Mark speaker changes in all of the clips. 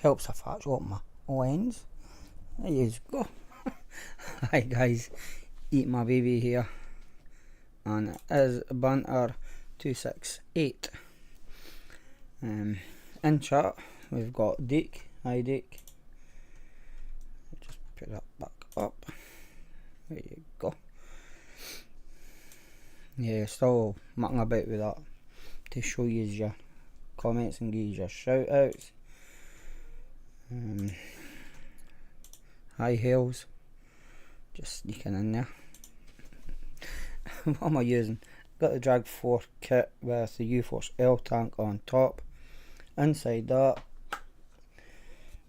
Speaker 1: helps if I actually open my lens. There you go. Hi guys, EatMaBB here, and it is Banter 268. In chat we've got Dick. Hi Dick. Just put that back up. There you go. Yeah, still mucking about with that to show you your comments and give you your shout outs. Hi Hells, just sneaking in there. What am I using? Got the Drag 4 kit with the U-Force L tank on top. Inside that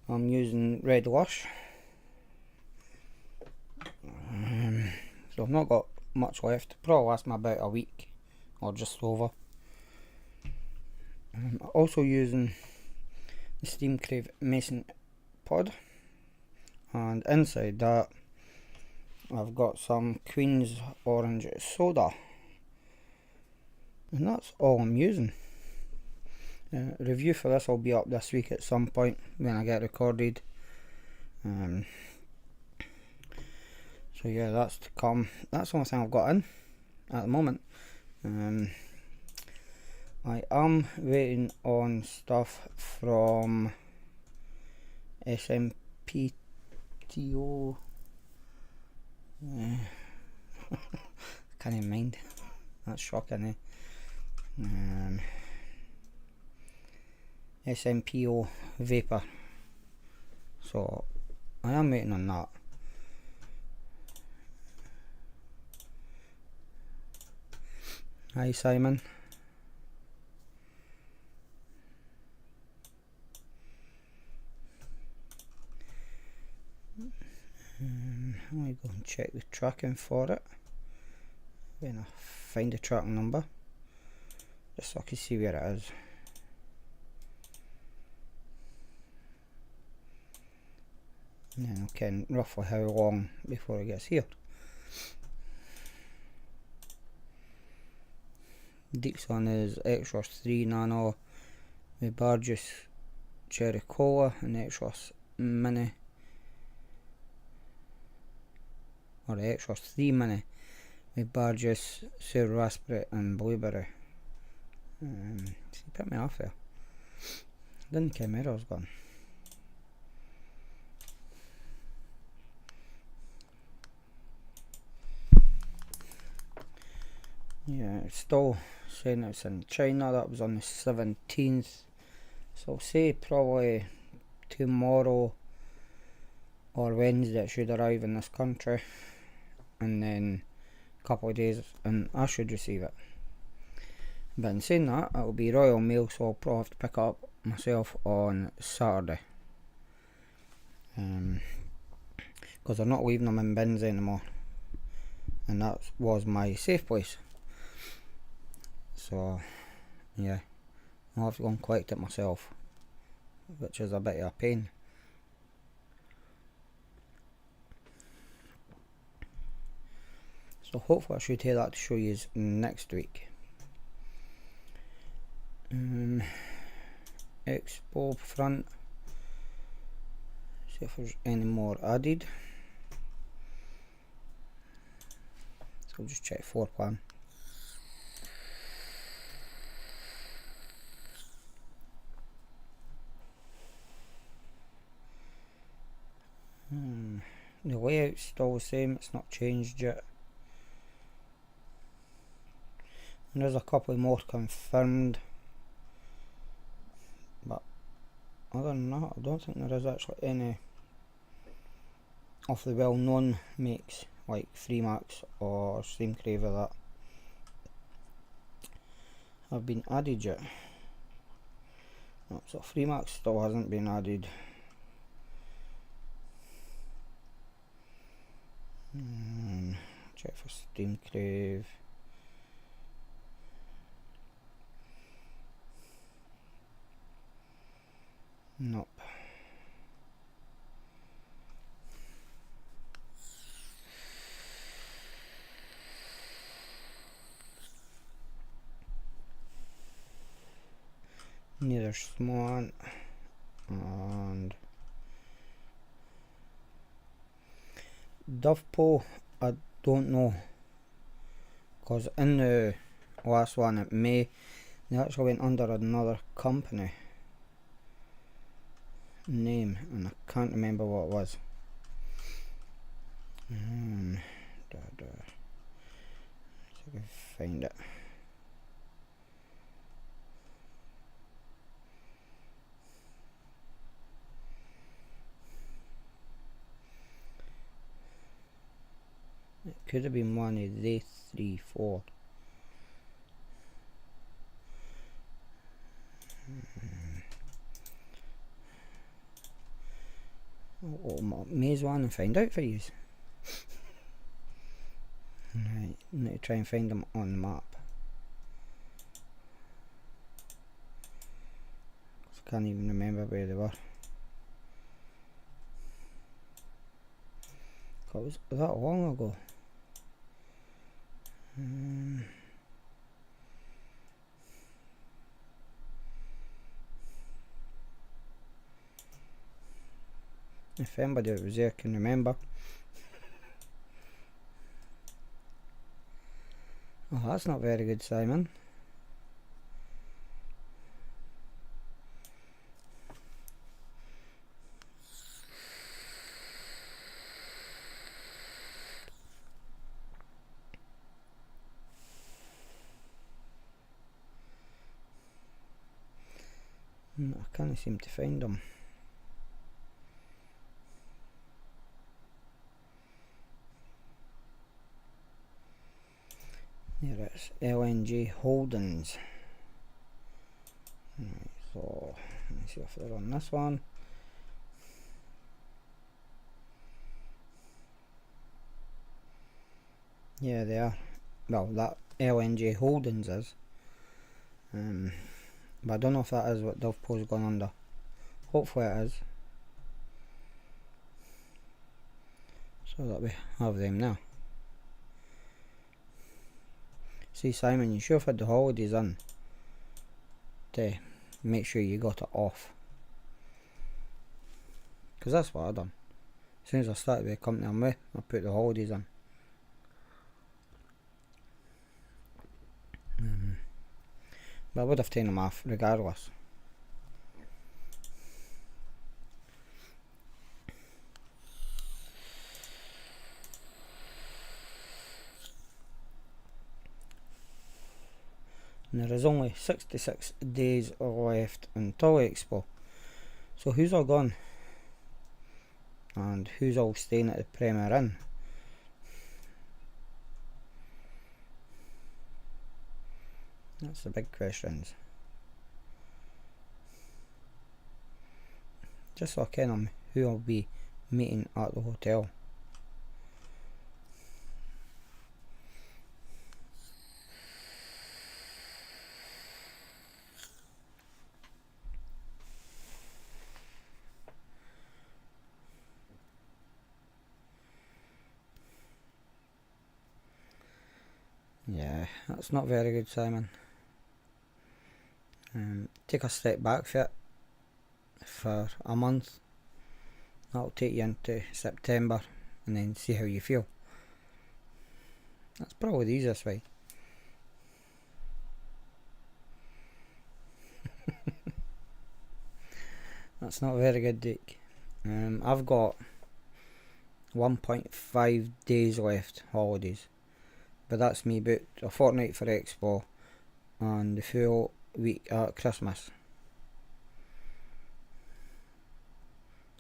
Speaker 1: I'm using Red Lush. So I've not got much left, probably last me about a week or just over. I'm also using the Steam Crave Mason pod, and inside that I've got some Queen's Orange Soda, and that's all I'm using. Review for this will be up this week at some point when I get recorded. So yeah, that's to come. That's the only thing I've got in at the moment. I am waiting on stuff from SMPTO. Can't even mind. That's shocking, eh? SMPO Vapor. So I am waiting on that. Hi Simon. Let me go and check the tracking for it when I find the tracking number, just so I can see where it is. And then I can roughly how long before it gets here. Deek's one is Extras 3 Nano with bar juice, cherry cola, and Extras Mini, or Extras 3 Mini with bar juice, sour raspberry and blueberry. See, put me off there. Didn't care where I was going. Yeah, it's still saying it's in China. That was on the 17th. So I'll say probably tomorrow or Wednesday it should arrive in this country. And then a couple of days and I should receive it. But in saying that, it will be Royal Mail, so I'll probably have to pick it up myself on Saturday. Because they're not leaving them in bins anymore. And that was my safe place. So yeah, I'll have to go and collect it myself, which is a bit of a pain. So hopefully I should have that to show you next week. Expo front, see if there's any more added. So I'll just check floor plan. The layout's still the same, it's not changed yet. And there's a couple more confirmed, but other than that, I don't think there is actually any of the well known makes like Freemax or Steam Crave or that have been added yet. No, so Freemax still hasn't been added. Check for Steam Crave. Nope. Neither Swan And Dovepot, I don't know, because in the last one at May they actually went under another company name and I can't remember what it was. See if I can find it. It could have been one of the 3, 4. I'll maze one and find out for you. Right, need to try and find them on the map. I can't even remember where they were. God, was that long ago? If anybody that was there can remember. Oh, that's not very good, Simon. I can't seem to find them. There it is, LNG Holdings. Right, so let me see if they're on this one. Yeah, they are. Well, that LNG Holdings is. But I don't know if that is what Dovepot's gone under. Hopefully it is. So that we have them now. See, Simon, you should have had the holidays in to make sure you got it off. Because that's what I done. As soon as I started with the company I'm with, I put the holidays in. But I would have taken them off regardless. And there is only 66 days left until Expo. So who's all gone? And who's all staying at the Premier Inn? That's the big questions. Just so I can who I'll be meeting at the hotel. Yeah, that's not very good, Simon. Take a step back for a month. That'll take you into September and then see how you feel. That's probably the easiest way. That's not very good, Dick. I've got 1.5 days left holidays, but that's me booked a fortnight for Expo and the full week at Christmas.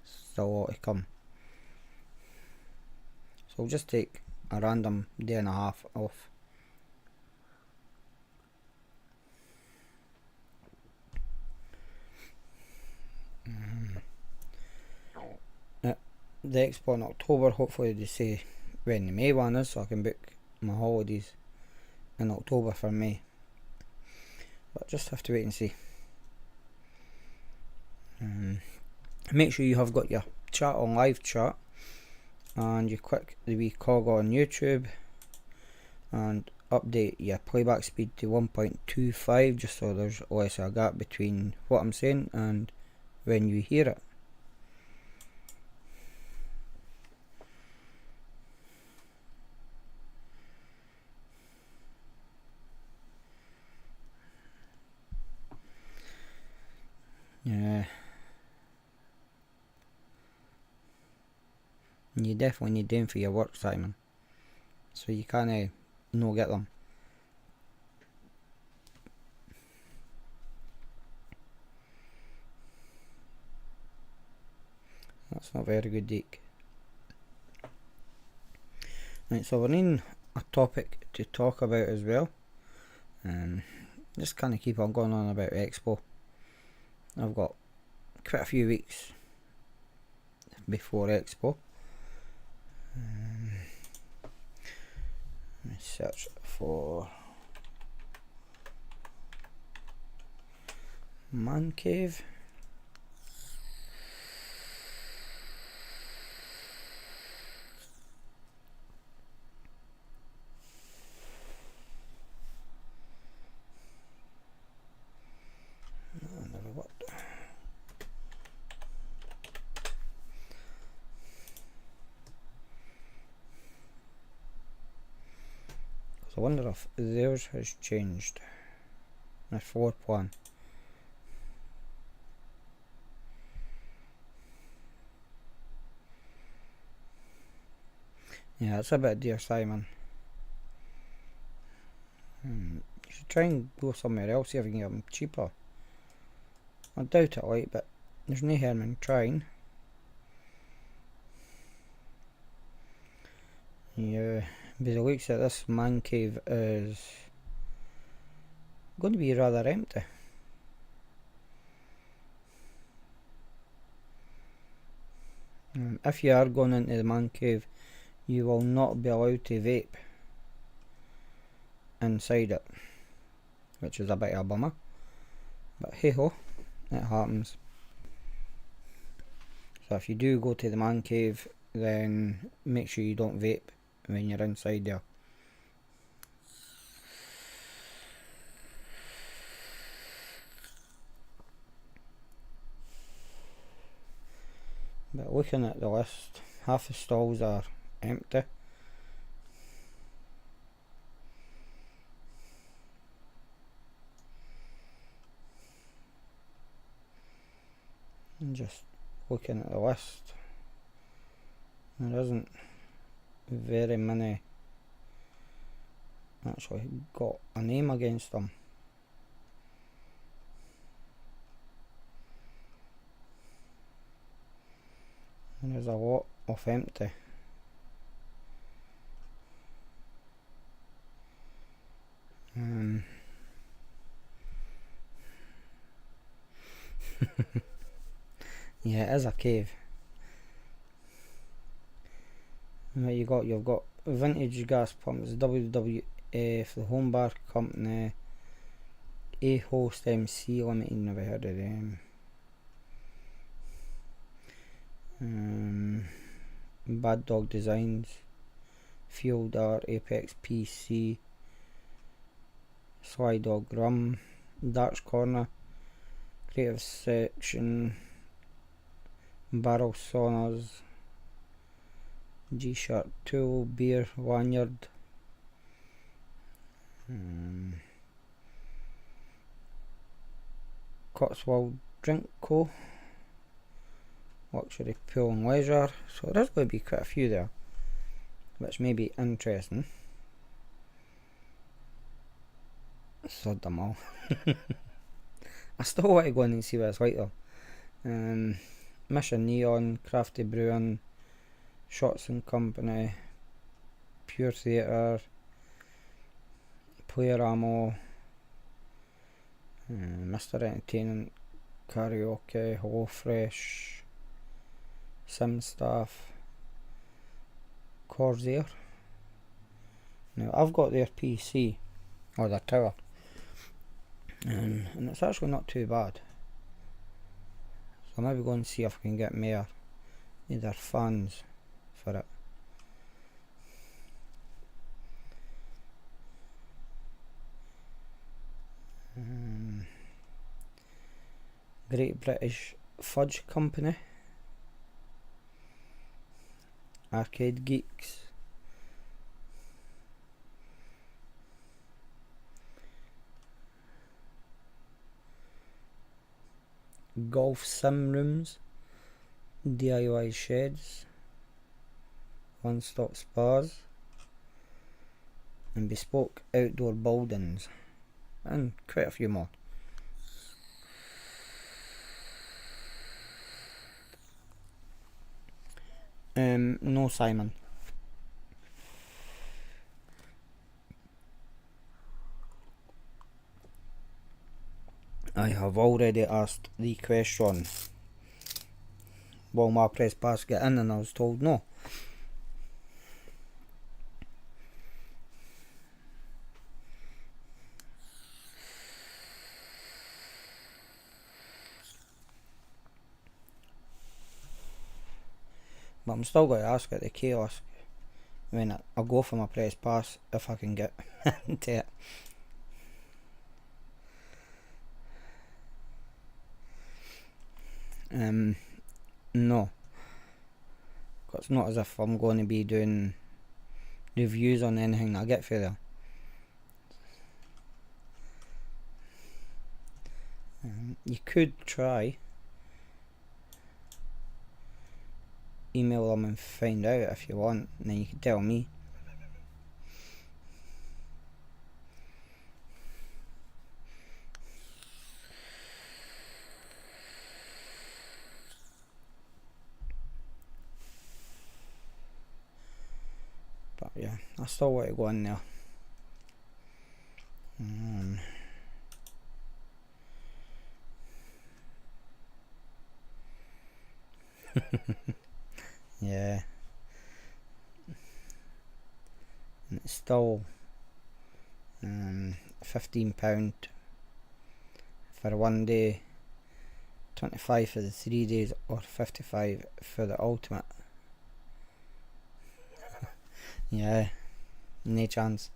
Speaker 1: Still a lot to come. So I'll just take a random day and a half off. The Expo in October, hopefully they say when the May one is, so I can book my holidays in October for May. But just have to wait and see. Make sure you have got your chat on live chat, and you click the wee cog on YouTube and update your playback speed to 1.25 just so there's less of a gap between what I'm saying and when you hear it. Yeah. You definitely need them for your work, Simon. So you can't no get them. That's not very good, Deke. Right, so we're in a topic to talk about as well. Just kind of keep on going on about Expo. I've got quite a few weeks before Expo. Let me search for Man Cave. Never worked. So I wonder if theirs has changed. My floor plan. Yeah, it's a bit dear, Simon. You should try and go somewhere else, see if you can get them cheaper. I doubt it, like, but there's no harm in trying. Yeah, by the looks of this man cave is going to be rather empty. If you are going into the man cave, you will not be allowed to vape inside it, which is a bit of a bummer, but hey ho, it happens. So if you do go to the man cave, then make sure you don't vape when you're inside there. But looking at the list, half the stalls are empty. And just looking at the list, there isn't very many actually got a name against them. And there's a lot of empty. Yeah, it is a cave. What you've got vintage gas pumps, WWF, the Home Bar Company, A Host MC Limited, never heard of them. Bad Dog Designs, Field Art, Apex PC, Sly Dog Rum, Darts Corner, Creative Section, Barrel Saunas, G-Shark Tool, Beer Lanyard, Cotswold Drink Co, Luxury Pool and Leisure. So there's going to be quite a few there, which may be interesting. Sod them all. I still want to go in and see what it's like though. Mission Neon, Crafty Brewing, Shots and Company, Pure Theatre, Player Ammo, Mr. Entertainment, Karaoke, Hello Fresh, Sim Staff, Corsair. Now I've got their PC, or their tower, and it's actually not too bad. So maybe go and see if I can get more either fans for it. Great British Fudge Company, Arcade Geeks, Golf Sim Rooms, DIY Sheds, One Stop Spas, and Bespoke Outdoor Buildings, and quite a few more. No, Simon. I have already asked the question. Will my press pass get in? And I was told no. But I'm still going to ask at the kiosk when I'll go for my press pass if I can get into it. No, it's not as if I'm going to be doing reviews on anything I get for there. You could try email them and find out if you want, and then you can tell me. But yeah, I still want to go in there. Yeah, and it's still £15 for 1 day, 25 for the 3 days, or 55 for the ultimate. Yeah, no chance.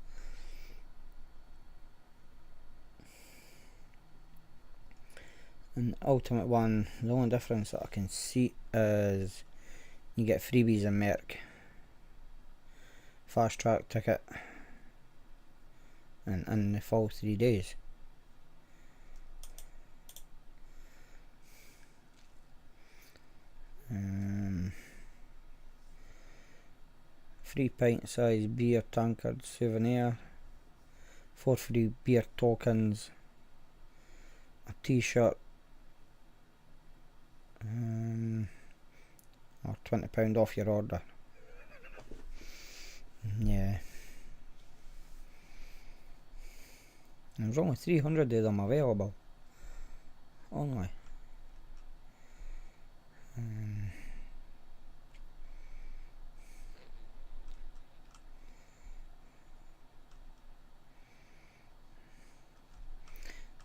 Speaker 1: And the ultimate one, the only difference that I can see is you get freebies and Merc, fast track ticket, and in the full 3 days. Free pint size beer tankard souvenir, 4 free beer tokens, a t-shirt, or £20 off your order. Yeah. And there's only 300 of them available. Only.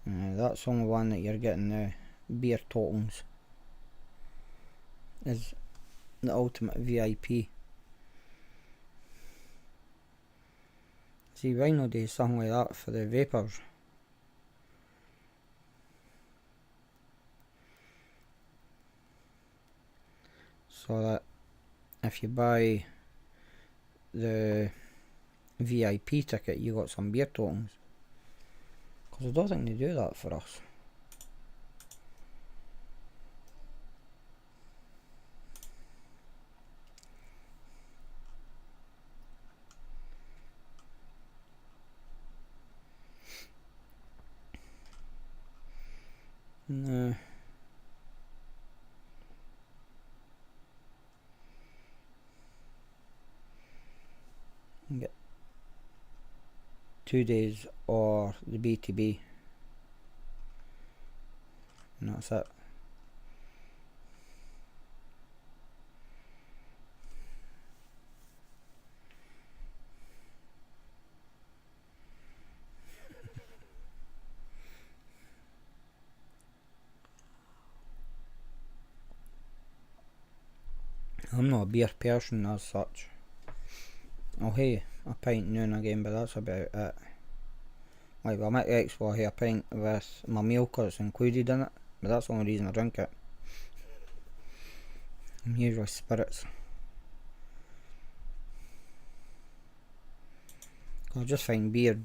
Speaker 1: That's the only one that you're getting now. Beer tokens is the ultimate VIP. See, why not do something like that for the vapors? So that if you buy the VIP ticket, you got some beer tokens. Because I don't think they do that for us. No. You get 2 days or the BTB, and that's it. I'm not a beer person as such. I'll have a pint now and again, but that's about it. Like, I'm at the expo, I have a pint with my meal because it's included in it, but that's the only reason I drink it. I'm usually spirits. I just find beer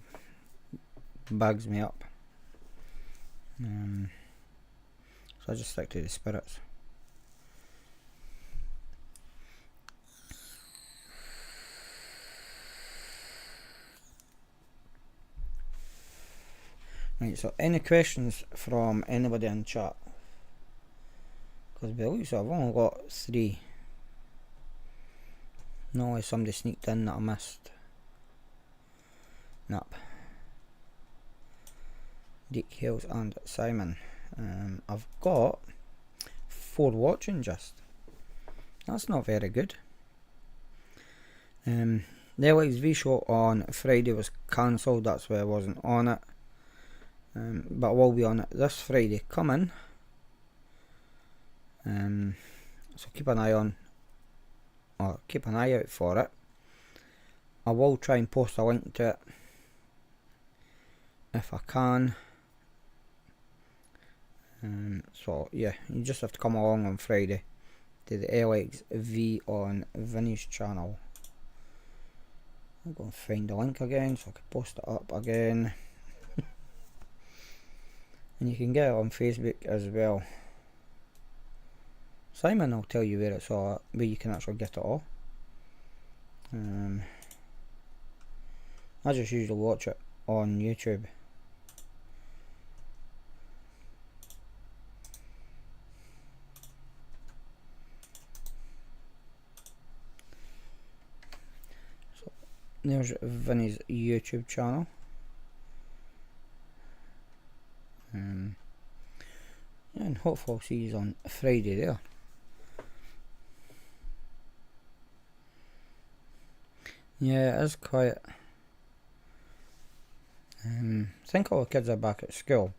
Speaker 1: bags me up. So I just stick to the spirits. Right, so any questions from anybody in chat? Because by the looks of it, I've only got 3. No way somebody sneaked in that I missed. Nope. Dick Hills and Simon. I've got 4 watching just. That's not very good. The LXV show on Friday was cancelled, that's why I wasn't on it. But I will be on it this Friday coming. So keep an eye out for it. I will try and post a link to it if I can. So yeah, you just have to come along on Friday to the LXV on Vinny's channel. I'm going to find the link again so I can post it up again. And you can get it on Facebook as well. Simon will tell you where it's all at, where you can actually get it all. I just usually watch it on YouTube. So there's Vinny's YouTube channel. And hopefully I'll see you on Friday there. Yeah, it is quiet. I think all the kids are back at school,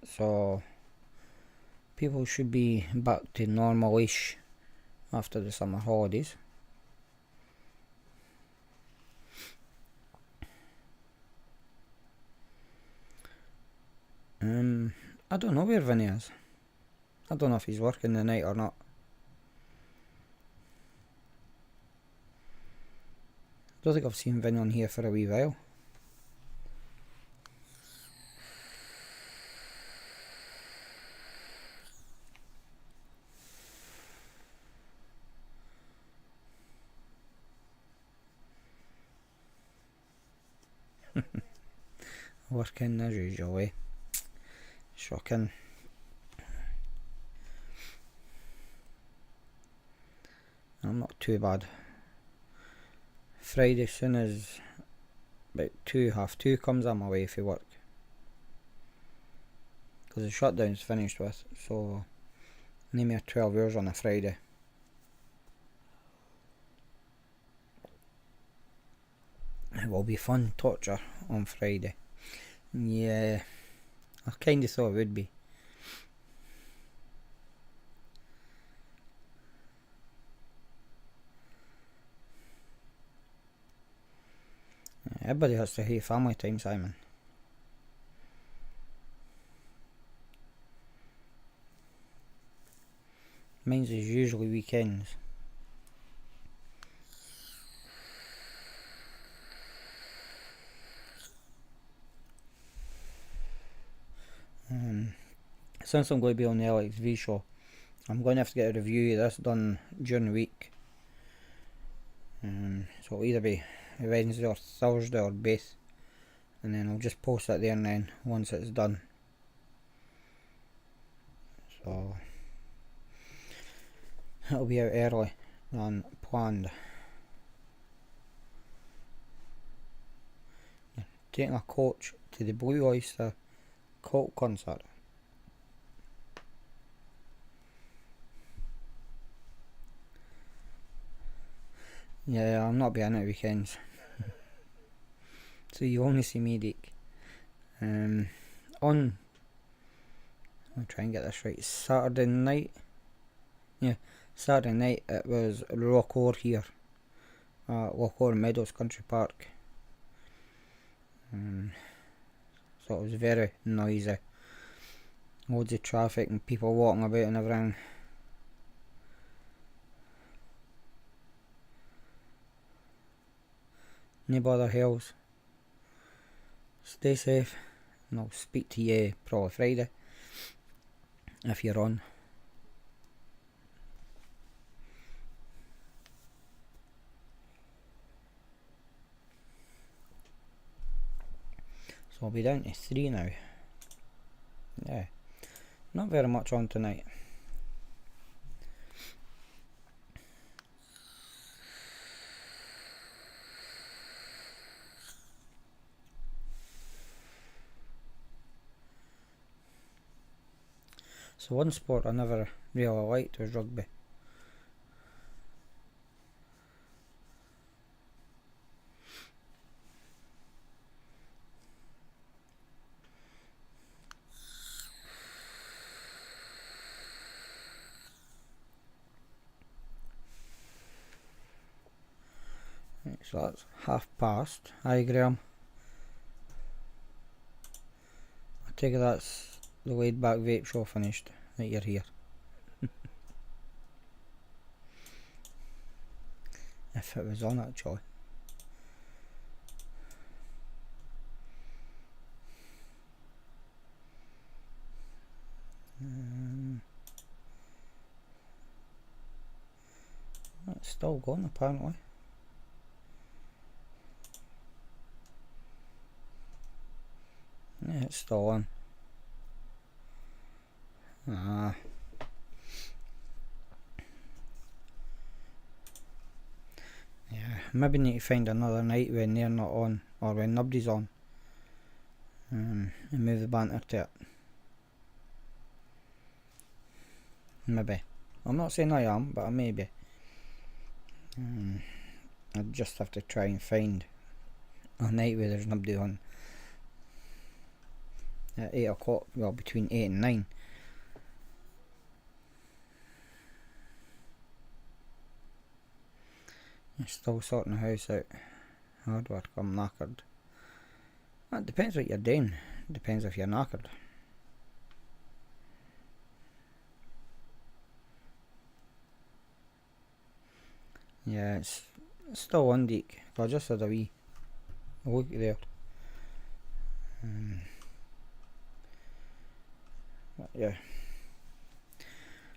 Speaker 1: so people should be back to normal-ish after the summer holidays. I don't know where Vinny is. I don't know if he's working the night or not. I don't think I've seen Vinny on here for a wee while. Working as usual, eh? Shocking. I'm not too bad. Friday, soon as about 2:30 comes, I'm away for work. Because the shutdown's finished with, so need me 12 hours on a Friday. It will be fun torture on Friday. Yeah, I kinda thought it would be. Everybody has to hate family time, Simon. Mine's is usually weekends. Since I'm going to be on the LXV show, I'm going to have to get a review of this done during the week. So it'll either be Wednesday or Thursday or both, and then I'll just post it there and then once it's done. So it'll be out early than planned. Taking a coach to the Blue Oyster Cult concert. Yeah, I'm not being at weekends. So you only see me, Dick. On, I'll try and get this right, Saturday night. Yeah, Saturday night it was Rockore here. Rockore Meadows Country Park. So it was very noisy. Loads of traffic and people walking about and everything. No bother hells. Stay safe, and I'll speak to you probably Friday if you're on. So I'll be down to 3 now. Yeah, not very much on tonight. So one sport I never really liked was rugby. Right, so that's 1:30. Hi Graham. I take it that's the laid back vape show finished, that you're here. If it was on actually. It's still going apparently. Yeah, it's still on. Ah. Yeah, maybe need to find another night when they're not on, or when nobody's on, and move the banter to it. Maybe. I'm not saying I am, but I may be. I'd just have to try and find a night where there's nobody on at 8 o'clock, well, between 8 and 9. I'm still sorting the house out. Hard work, I'm knackered. It depends what you're doing. It depends if you're knackered. Yeah, it's still on deek. I just had a wee look there. But yeah.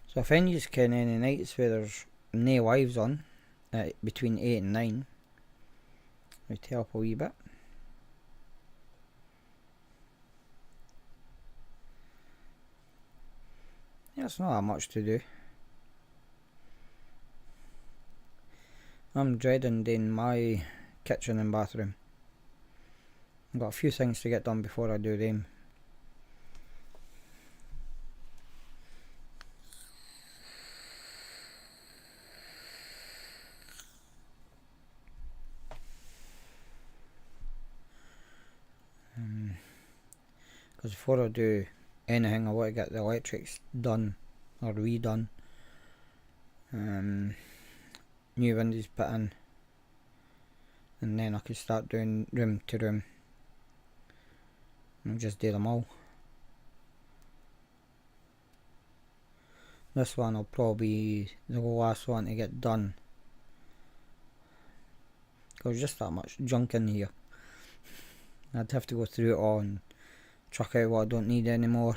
Speaker 1: So if any's ken any nights where there's no wives on between 8 and 9, we'd help a wee bit. Yeah, it's not that much to do. I'm dreading doing my kitchen and bathroom. I've got a few things to get done before I do them. Because before I do anything, I want to get the electrics done or redone. New windows put in, and then I can start doing room to room. I'll just do them all. This one will probably be the last one to get done. There's just that much junk in here. I'd have to go through it all and chuck out what I don't need anymore.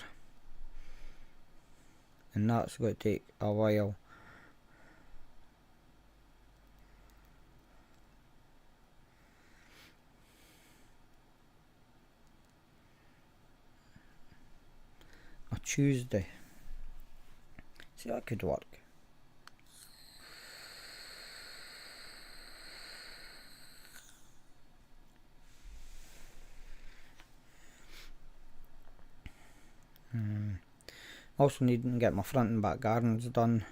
Speaker 1: And that's going to take a while. A Tuesday. See, that could work. Also needing to get my front and back gardens done.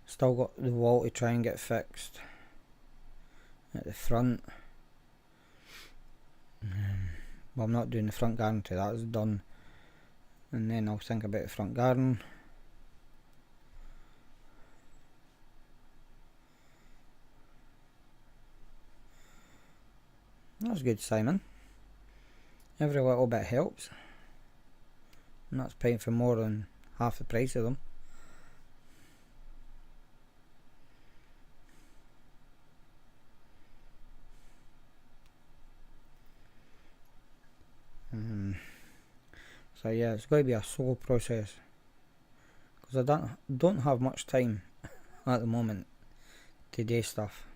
Speaker 1: Still got the wall to try and get fixed at the front. Well, I'm not doing the front garden till that's done, and then I'll think about the front garden. That's good, Simon. Every little bit helps. And that's paying for more than half the price of them. So yeah, it's going to be a slow process, because I don't have much time at the moment to do stuff.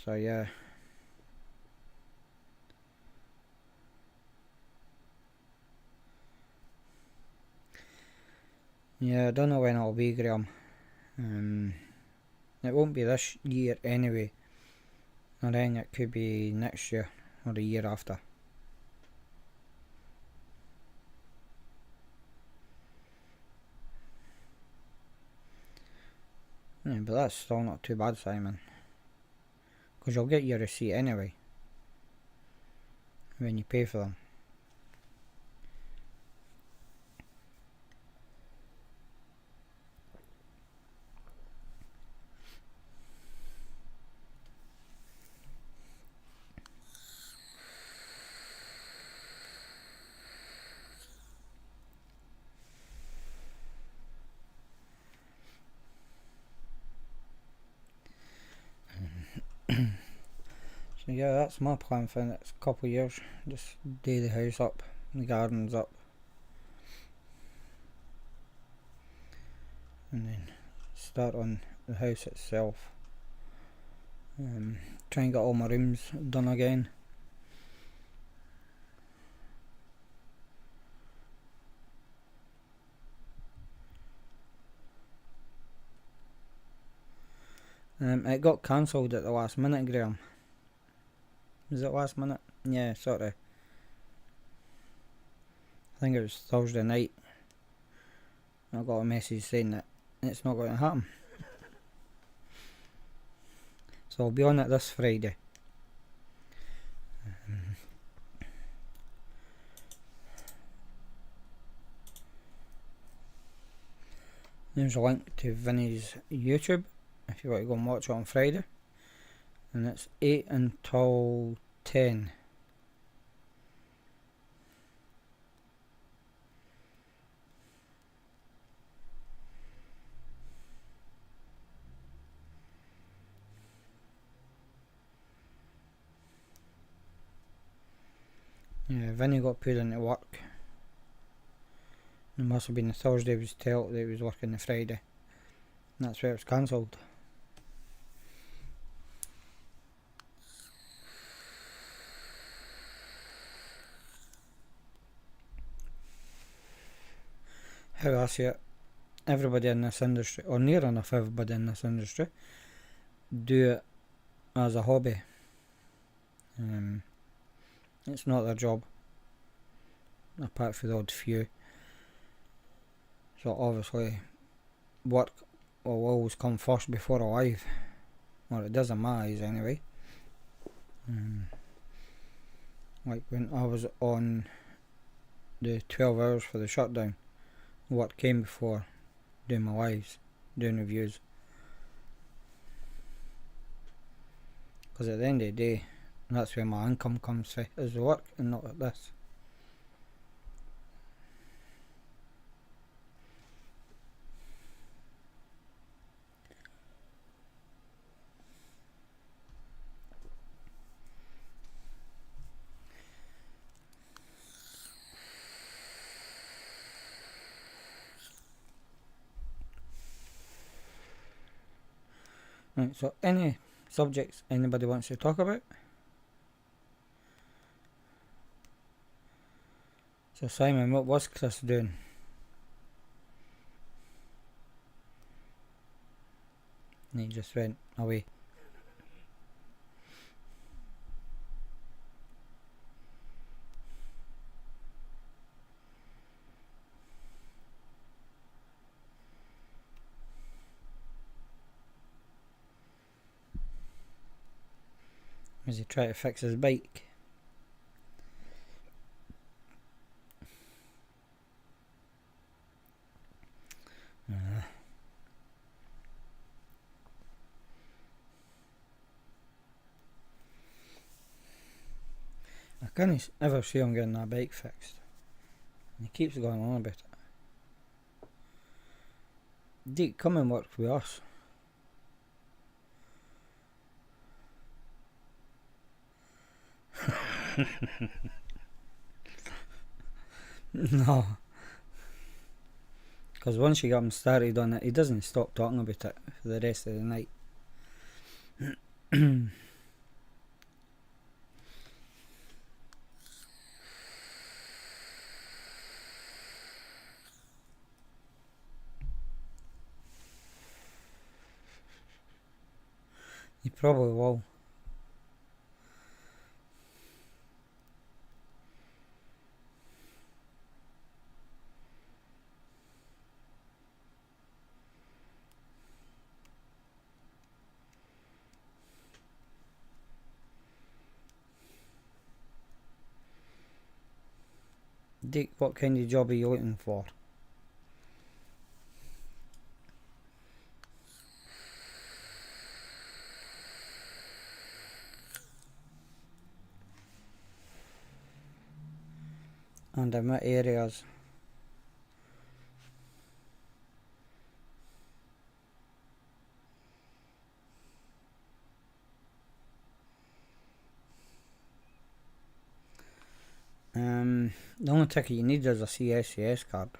Speaker 1: So yeah. Yeah, I don't know when it'll be, Graham. It won't be this year anyway. I think it could be next year or the year after. Yeah, but that's still not too bad, Simon. Because you'll get your receipt anyway when you pay for them. So yeah, that's my plan for the next couple of years. Just do the house up, the gardens up, and then start on the house itself. Try and get all my rooms done again. It got cancelled at the last minute, Graham. Was it last minute? Yeah, sort of. I think it was Thursday night. I got a message saying that it's not going to happen. So I'll be on it this Friday. There's a link to Vinny's YouTube if you want to go and watch it on Friday. And it's 8 until 10. Yeah, Vinny got put into work. It must have been the Thursday he was told that he was working the Friday. And that's why it was cancelled. How I see it, everybody in this industry, or near enough everybody in this industry, do it as a hobby. It's not their job, apart from the odd few. So obviously work will always come first before a life, or it does in my eyes anyway. Like when I was on the 12 hours for the shutdown, what came before doing my lives, doing reviews. Because at the end of the day, that's where my income comes from, is the work and not like this. Right, so any subjects anybody wants to talk about? So Simon, what was Chris doing? And he just went away. Was he trying to fix his bike? I can't ever see him getting that bike fixed. And he keeps going on about it. Dick, come and work with us. No, because once you get him started on it, he doesn't stop talking about it for the rest of the night. He probably will. Dick, what kind of job are you looking for? And in what areas? The only ticket you need is a CSCS card.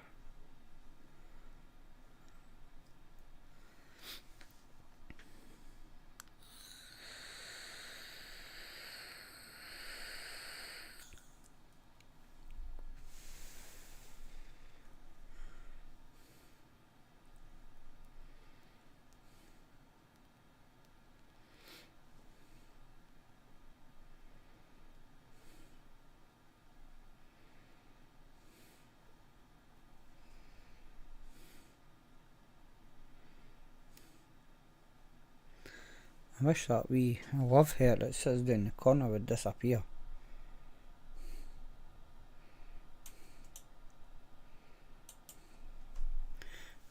Speaker 1: I wish that wee love hair that sits down the corner would disappear.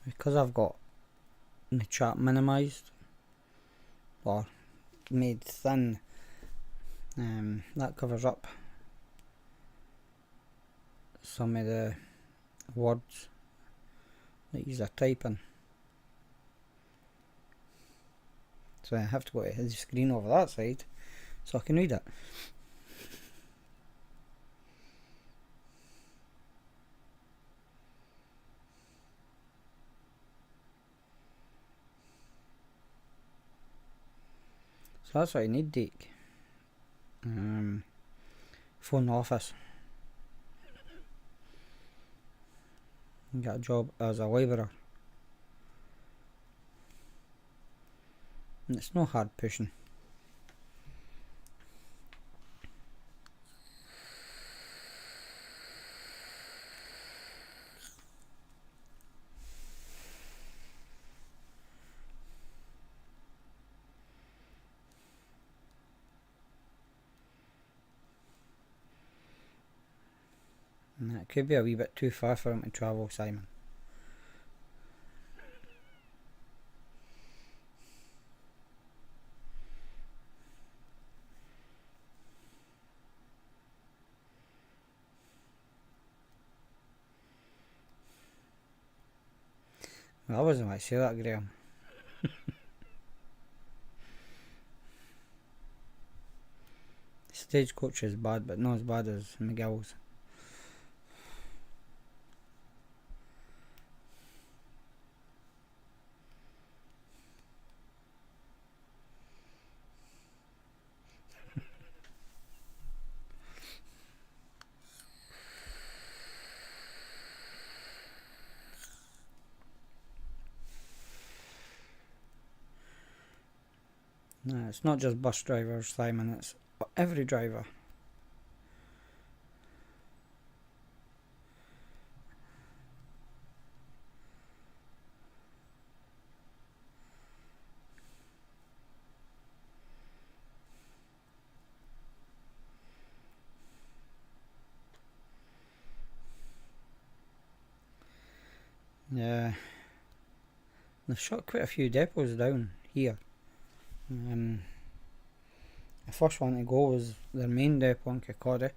Speaker 1: Because I've got the chat minimised or made thin, that covers up some of the words that you're typing. So I have to go to the screen over that side so I can read it. So that's what I need, Dick. Phone office. Got a job as a labourer. And it's no hard pushing. And it could be a wee bit too far for him to travel, Simon. Well, I wasn't like to say that, Graham. Stagecoach is bad, but not as bad as McGill's. No, it's not just bus drivers, Simon, it's every driver. Yeah, they've shut quite a few depots down here. The first one to go was their main depot in Kirkcaldy.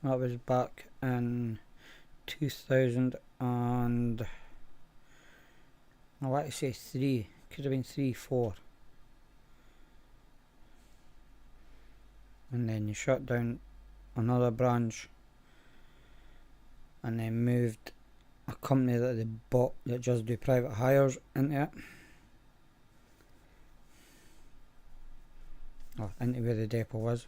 Speaker 1: That was back in 2000 and I like to say 3, could have been 3, 4. And then you shut down another branch, and then moved a company that they bought that just do private hires into it. Or into where the depot was.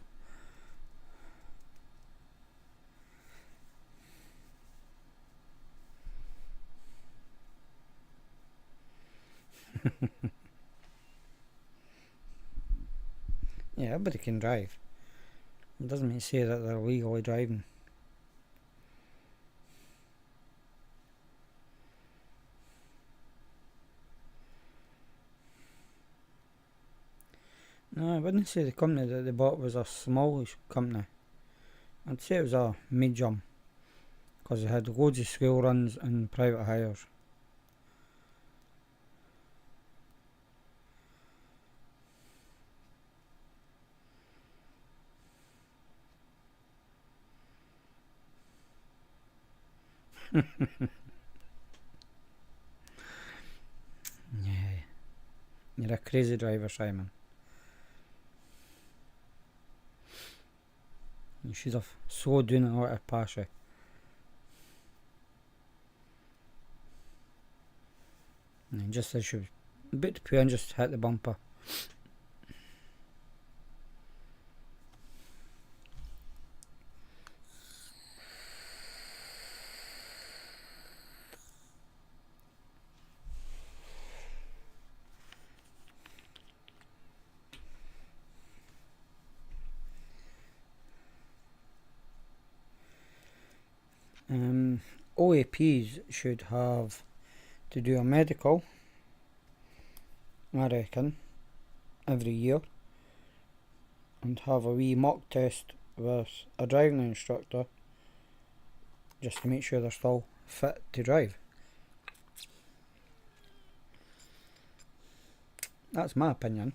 Speaker 1: Yeah, everybody can drive. It doesn't mean to say that they're legally driving. No, I wouldn't say the company that they bought was a smallish company. I'd say it was a medium, because they had loads of school runs and private hires. Yeah, you're a crazy driver, Simon. You should have slowed down in order to pass you. And just as you were about to pull in, just hit the bumper. OAPs should have to do a medical, I reckon, every year, and have a wee mock test with a driving instructor just to make sure they're still fit to drive. That's my opinion.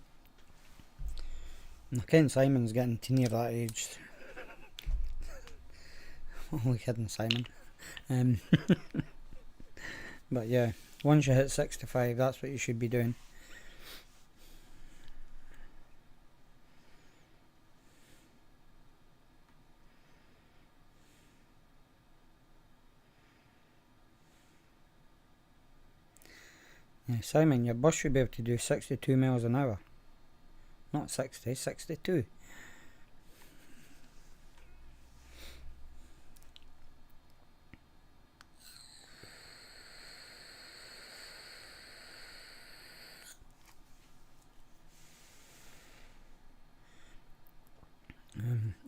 Speaker 1: And Ken Simon's getting to near that age. Only kidding, Simon. But yeah, once you hit 65, that's what you should be doing. Yeah, Simon, your bus should be able to do 62 miles an hour. Not 60, 62.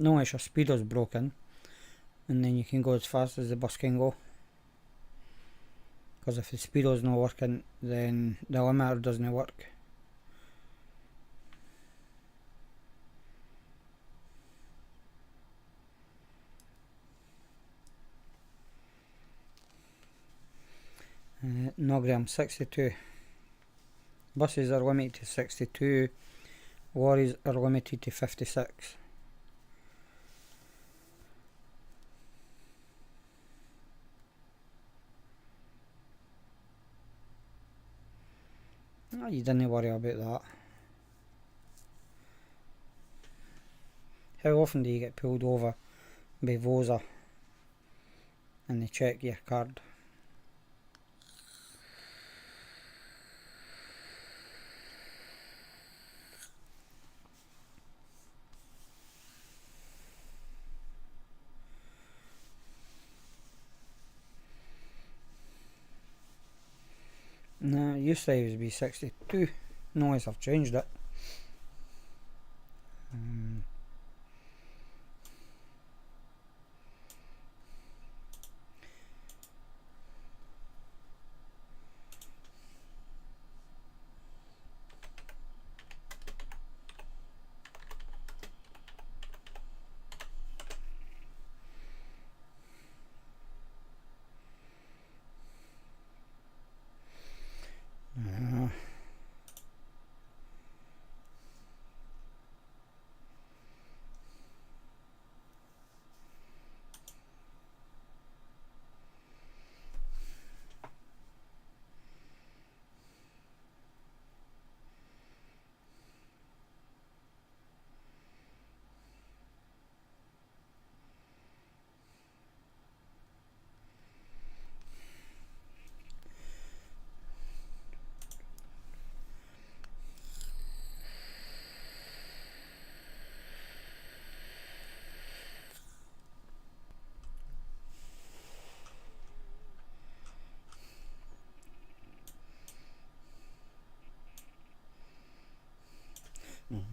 Speaker 1: No, if your speedo's broken, and then you can go as fast as the bus can go. Because if the speedo's not working, then the limiter doesn't work. Nogram 62. Buses are limited to 62. Lorries are limited to 56. Oh, you didn't worry about that. How often do you get pulled over by Vosa and they check your card? No, it used to be 62. Noise, I've changed it.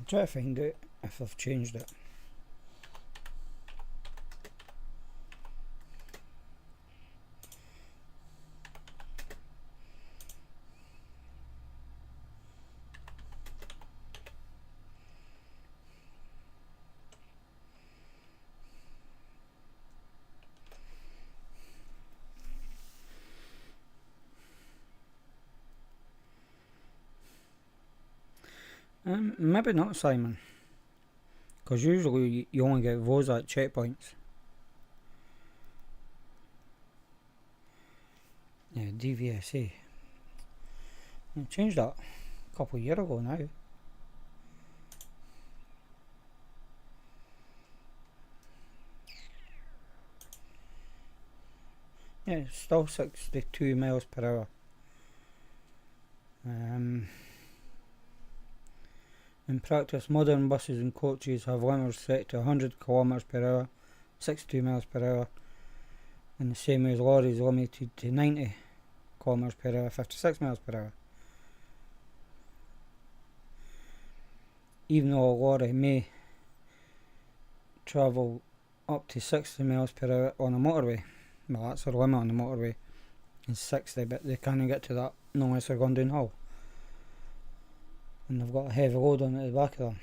Speaker 1: try to find out if I've changed it. Maybe not, Simon, because usually you only get those at checkpoints. Yeah, DVSA. I changed that a couple of years ago now. Yeah, still 62 miles per hour. In practice, modern buses and coaches have limiters set to 100 km per hour, 62 miles per hour, and the same as lorries limited to 90 km per hour, 56 miles per hour. Even though a lorry may travel up to 60 miles per hour on a motorway, well, that's their limit on the motorway, is 60, but they can't get to that unless they're going downhill. And they've got a heavy load on at the back of them.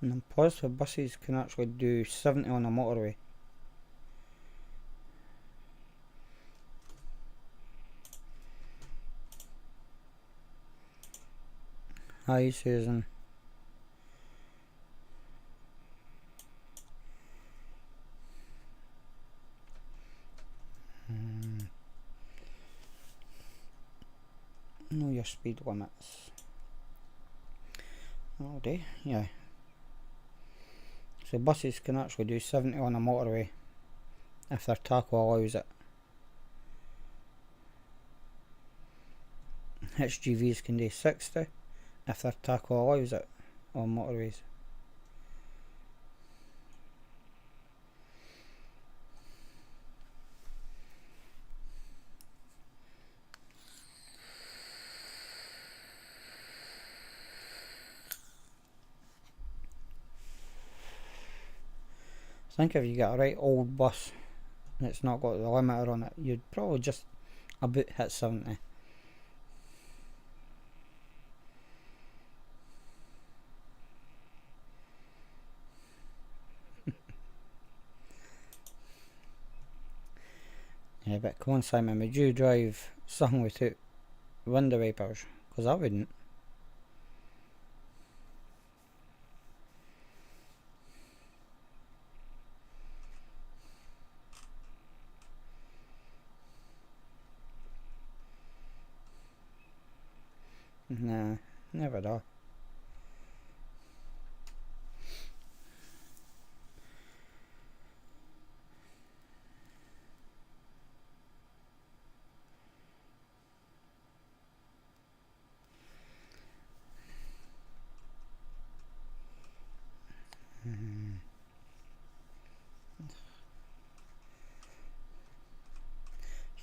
Speaker 1: And I'm positive buses can actually do 70 on a motorway. Hi, Susan. Know your speed limits. Oh dear, yeah. So buses can actually do 70 on a motorway if their tacho allows it. HGVs can do 60 if their tacho allows it on motorways. I think if you get a right old bus and it's not got the limiter on it, you'd probably just about hit 70. Yeah, but come on, Simon, would you drive something without window wipers? Because I wouldn't. Nah, never do.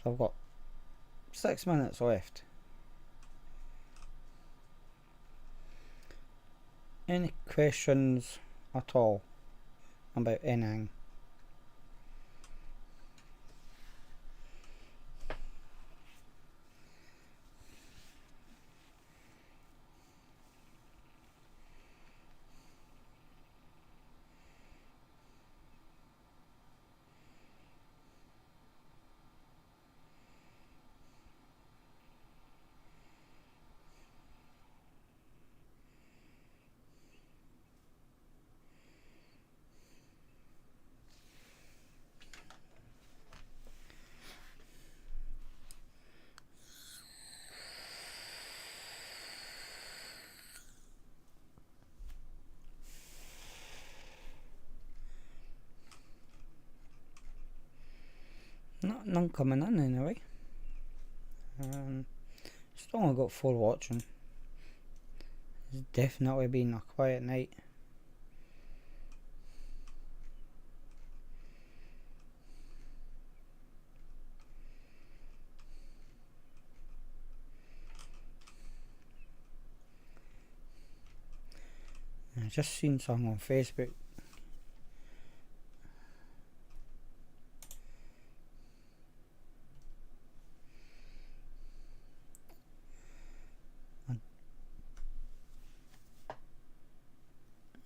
Speaker 1: So I've got 6 minutes left. Any questions at all about anything? None coming in anyway. Still only got 4 watching. It's definitely been a quiet night. I just seen something on Facebook.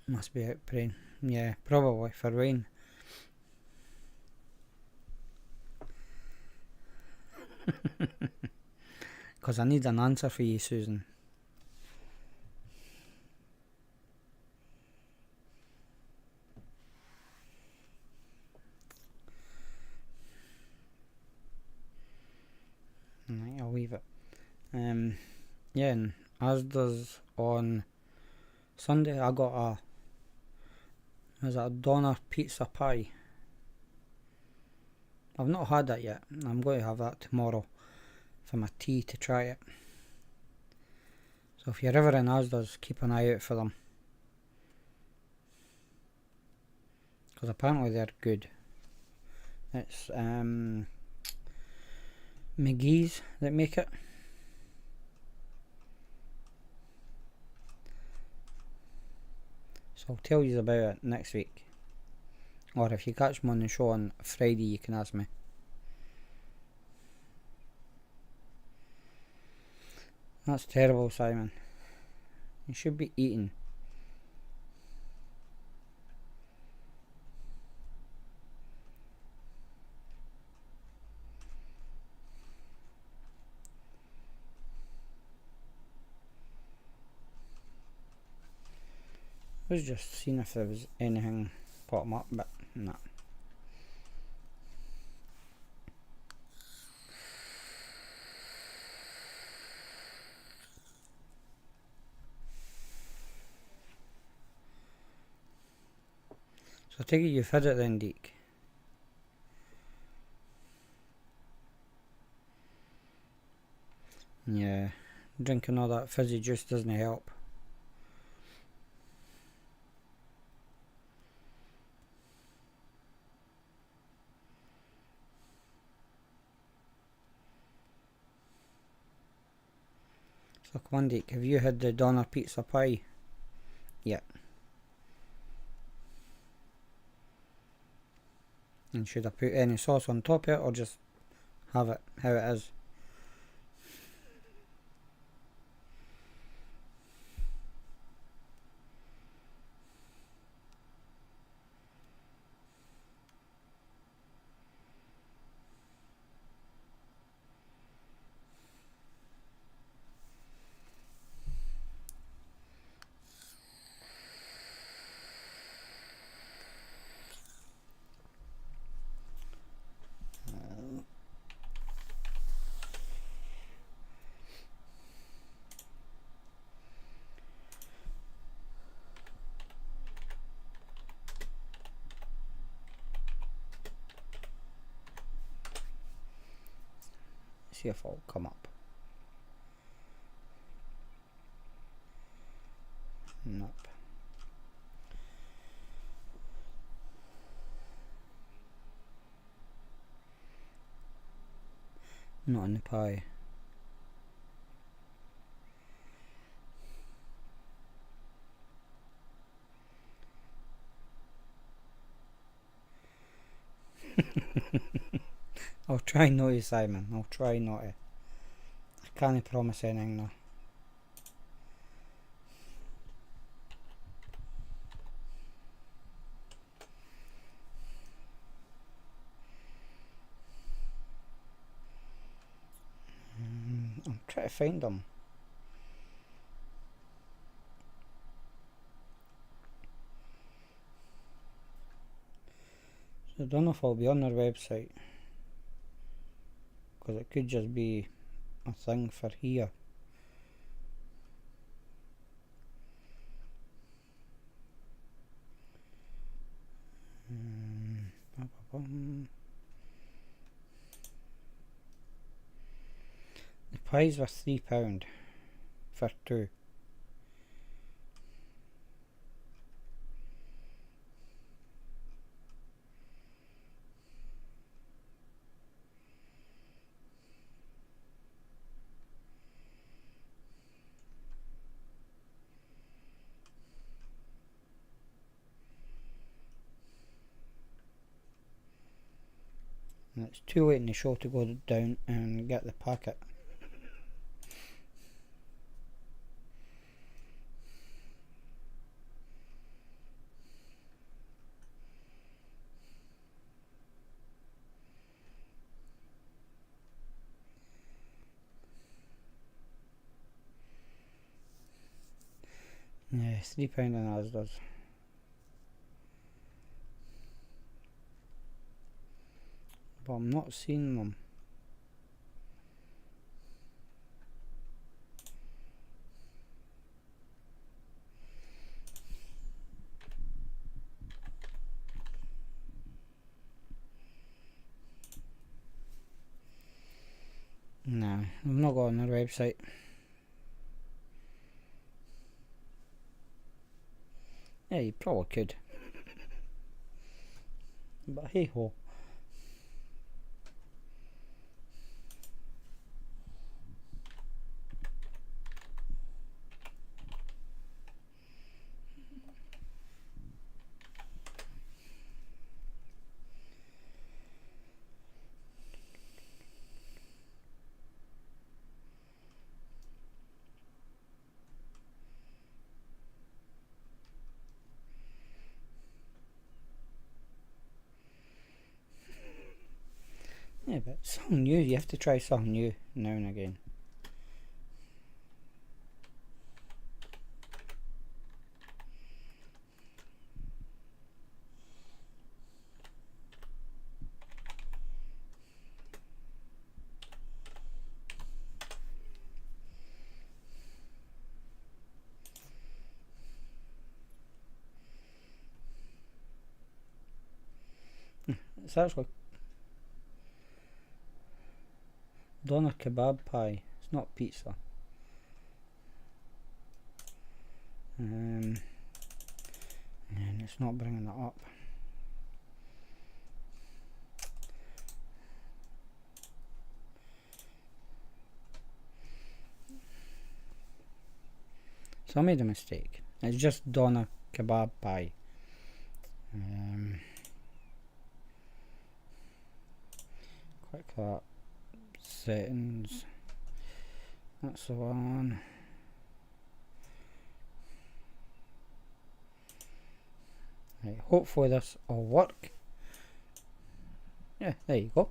Speaker 1: Must be out praying. Yeah, probably for rain. Because I need an answer for you, Susan. Right, I'll leave it. Yeah, and as does on Sunday, I got a doner pizza pie. I've not had that yet. I'm going to have that tomorrow for my tea to try it. So if you're ever in Asda's, keep an eye out for them. Because apparently they're good. It's McGee's that make it. So I'll tell you about it next week. Or if you catch me on the show on Friday, you can ask me. That's terrible, Simon. You should be eating. I was just seeing if there was anything popping up, but no. So I take it you've had it then, Deke. Yeah, drinking all that fizzy juice doesn't help. So come on, Deke, have you had the doner pizza pie? Yeah. And should I put any sauce on top of it, or just have it how it is? See if it'll come up. Nope. Not in the pie. I'll try not to, Simon. I'll try not to. I can't promise anything though. I'm trying to find them. So I don't know if I'll be on their website, because it could just be a thing for here. pies were £3 for two. And it's too late in the show to go down and get the packet. Yeah, £3 in Asda's. But I'm not seeing them. Nah, I've not got on their website. Yeah, you probably could. But hey ho. Yeah, but something new, you have to try something new now and again. It's actually doner kebab pie. It's not pizza. And it's not bringing it up. So I made a mistake. It's just doner kebab pie. Click that. Settings. That's the one. Right, hopefully this will work. Yeah, there you go.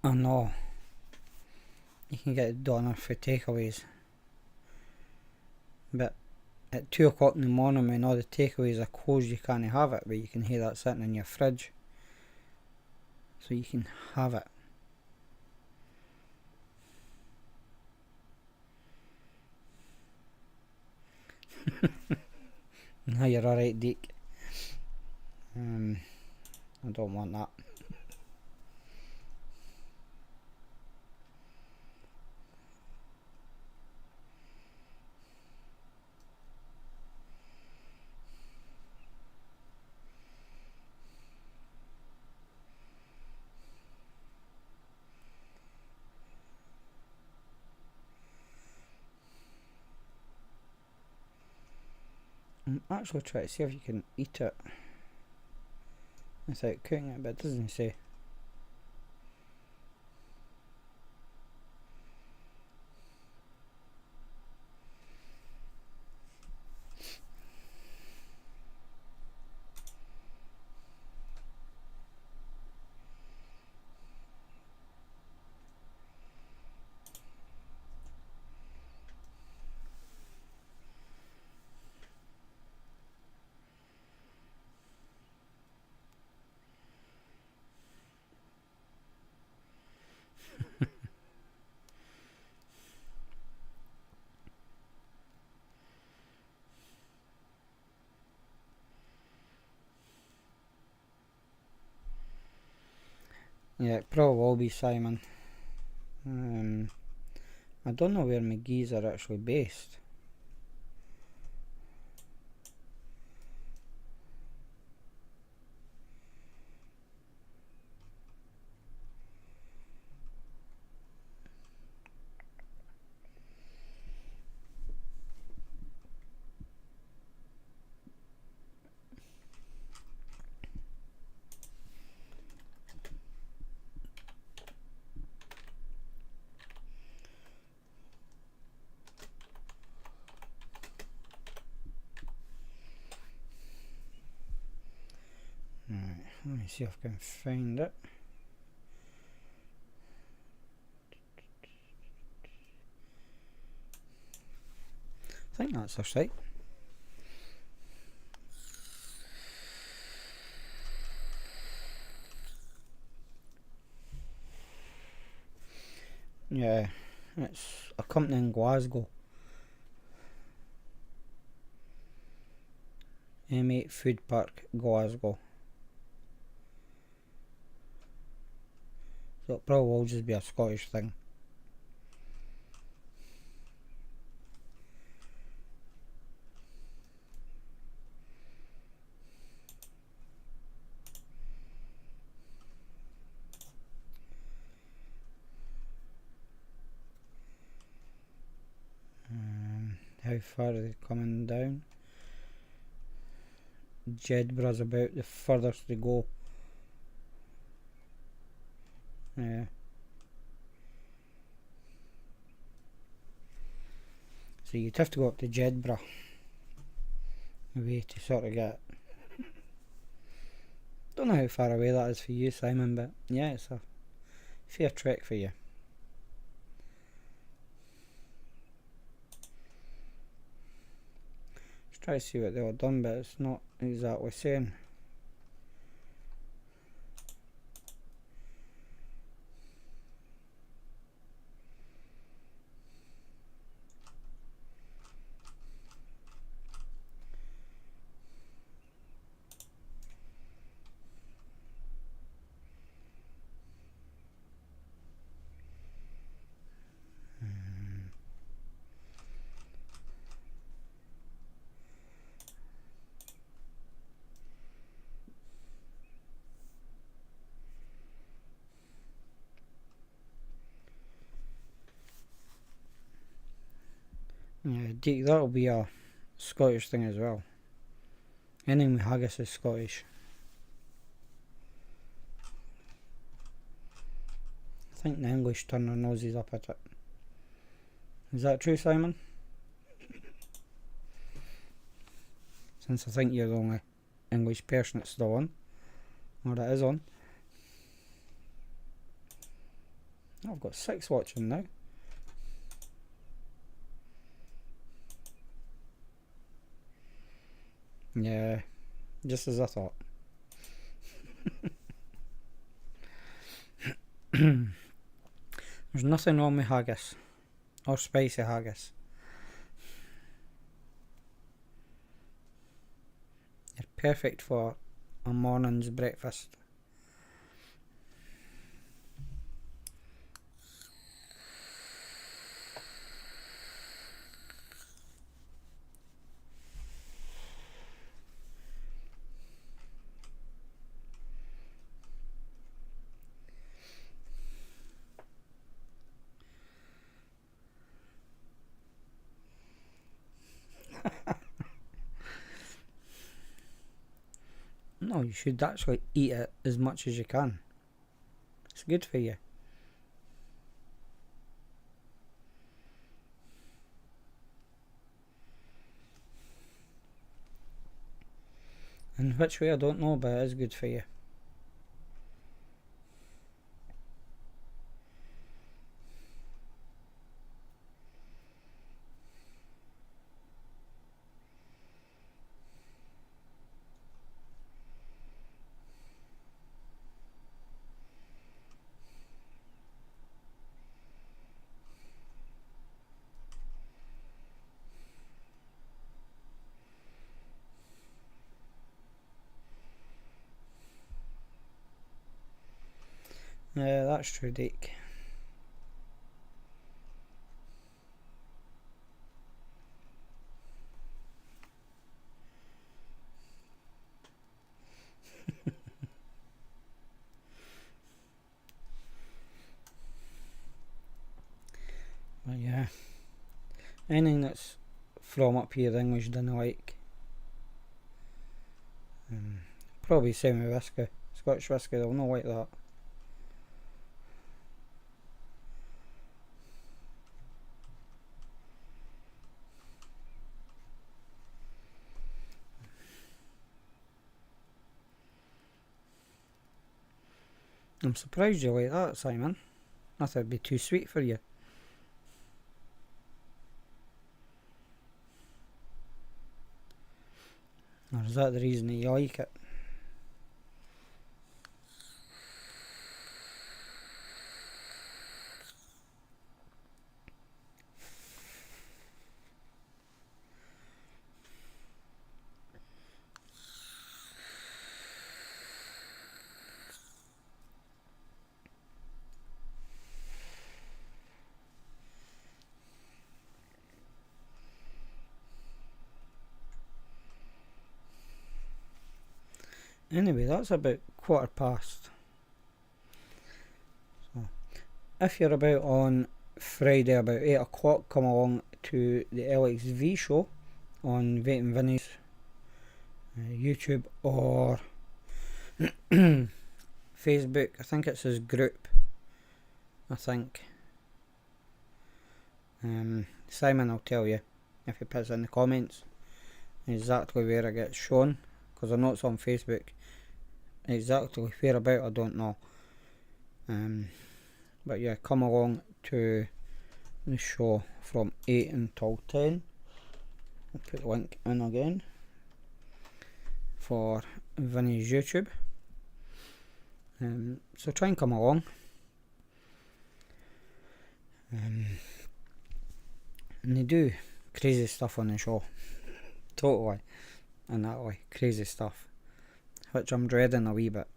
Speaker 1: I know. You can get a doner for takeaways. But at 2 o'clock in the morning when all the takeaways are closed, you can't have it, but you can hear that sitting in your fridge. So you can have it. Now you're alright, Deke. I don't want that. I'm actually trying to see if you can eat it without cooking it, but it doesn't say. Yeah, it probably will be Simon. I don't know where McGee's are actually based. Right, let me see if I can find it. I think that's their site. Yeah, it's a company in Glasgow. M8 Food Park, Glasgow. So it probably will just be a Scottish thing. How far are they coming down? Jedburgh's about the furthest to go. Yeah. So you'd have to go up to Jedburgh way to sort of get. Don't know how far away that is for you, Simon, but yeah, it's a fair trek for you. Let's try to see what they were done, but it's not exactly saying. Yeah, that'll be a Scottish thing as well. Anything with haggis is Scottish. I think the English turn their noses up at it. Is that true, Simon? Since I think you're the only English person that's still on. Or that is on. I've got 6 watching now. Yeah, just as I thought. There's nothing wrong with haggis. Or spicy haggis. They're perfect for a morning's breakfast. No, you should actually eat it as much as you can. It's good for you. In which way I don't know, but it is good for you. Yeah, that's true, Dick. But yeah, anything that's from up here English didn't like. Probably same with whiskey. Scottish whiskey, they'll not like that. I'm surprised you like that, Simon. I thought it'd be too sweet for you. Or is that the reason that you like it? Anyway, that's about 1:15. So, if you're about on Friday about 8 o'clock, come along to the LXV show on Vape and Vinny's YouTube or Facebook. I think it's his group. I think. Simon will tell you if he puts in the comments exactly where it gets shown, because I know it's on Facebook. Exactly where about I don't know. But yeah, come along to the show from 8 until 10. I'll put the link in again for Vinny's YouTube. So try and come along. And they do crazy stuff on the show. Totally. And that way, crazy stuff. Which I'm dreading a wee bit.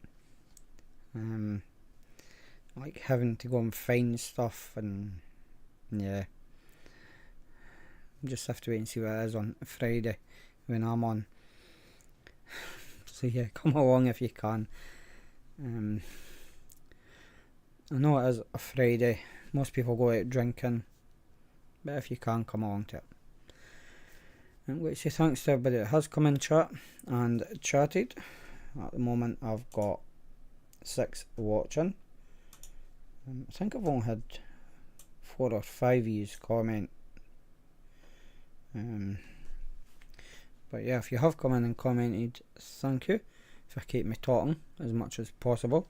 Speaker 1: Like having to go and find stuff, and yeah. Just have to wait and see what it is on Friday when I'm on. So yeah, come along if you can. I know it is a Friday. Most people go out drinking, but if you can, come along to it. I'm going to say thanks to everybody that has come in chat and chatted. At the moment I've got 6 watching. I think I've only had 4 or 5 years comment. But yeah, if you have come in and commented, thank you for keeping me talking as much as possible.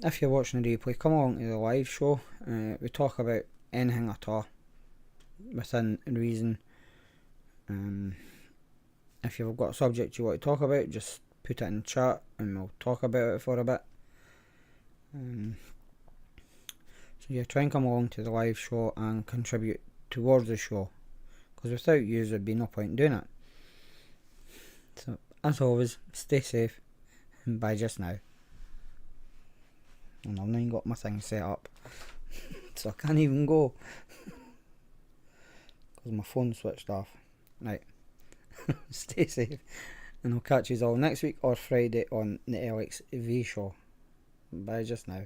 Speaker 1: If you're watching the replay, come along to the live show. We talk about anything at all within reason. If you've got a subject you want to talk about, just put it in chat and we'll talk about it for a bit. So yeah, try and come along to the live show and contribute towards the show, because without you there'd be no point in doing it. So as always, stay safe and bye just now. And I've not even got my thing set up so I can't even go because my phone switched off. Right. Stay safe, and I'll catch you all next week or Friday on the LXV show. Bye just now.